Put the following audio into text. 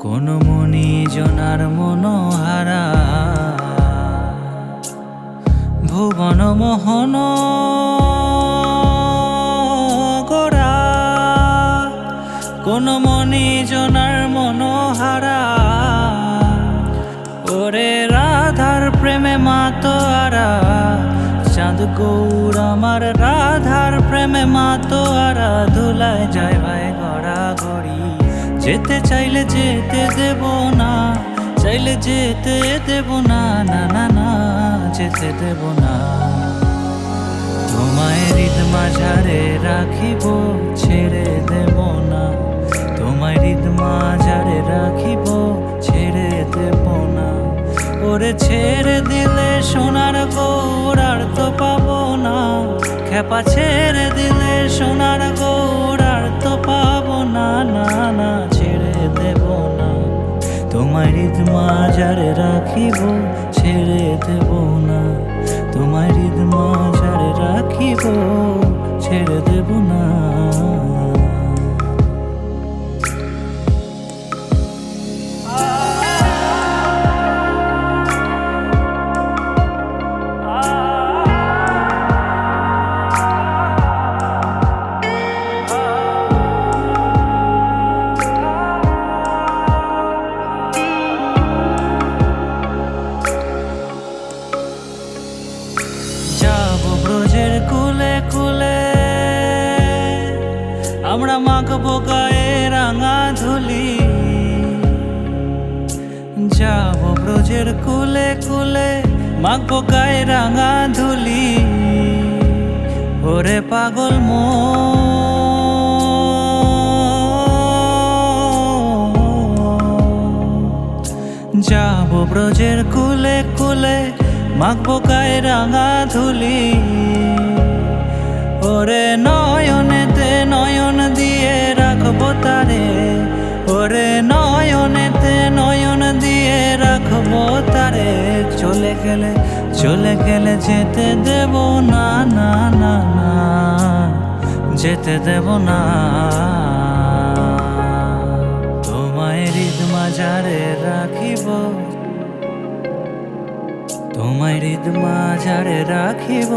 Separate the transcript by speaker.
Speaker 1: কোন মনি জনার মনোহারা ভুবন মোহন গোরা, কোন মনি জনার মনোহারা ওরে রাধার প্রেমে মাতোয়ারা। চাঁদ গৌর আমার রাধার প্রেমে মাতোয়ারা, ধুলায় যায় ভাই গড়া গড়ি। যেতে চাইলে যেতে দেব না, চাইলে যেতে দেব না, না না না যেতে দেব না। তোমায় হৃদ মাঝারে রাখিব, ছেড়ে দেব না। তোমায় হৃদ মাঝারে রাখিব, ছেড়ে দেব না। ওরে ছেড়ে দিলে সোনার গৌর আর তো পাবো না। খেপা ছেড়ে দিলে সোনার গৌর আর তো পাবো না, না না ছেড়ে দেব না। তোমায় হৃদ মাঝারে রাখিব, ছেড়ে দেব না। তোমায় হৃদ মাঝারে রাখিব, ছেড়ে দেব না। যাবো ব্রজের কুলে কুলে, আমরা মাখবো গায়ে রাঙা ধুলি। যাবো ব্রজের কুলে কুলে, মাখবো গায়ে রাঙা ধুলি। ওরে পাগল যাবো ব্রজের কুলে কুলে, মাখবো গায়ে রাঙা ধুলি। ওরে নয়নেতে নয়ন দিয়ে রাখবো তারে, ওরে নয়নেতে নয়ন দিয়ে রাখবো তারে। চলে গেলে চলে গেলে যেতে দেব না, না না না যেতে দেব না। তোমায় হৃদ মাঝারে রাখিব, তোমায় হৃদ মাঝারে রাখিব।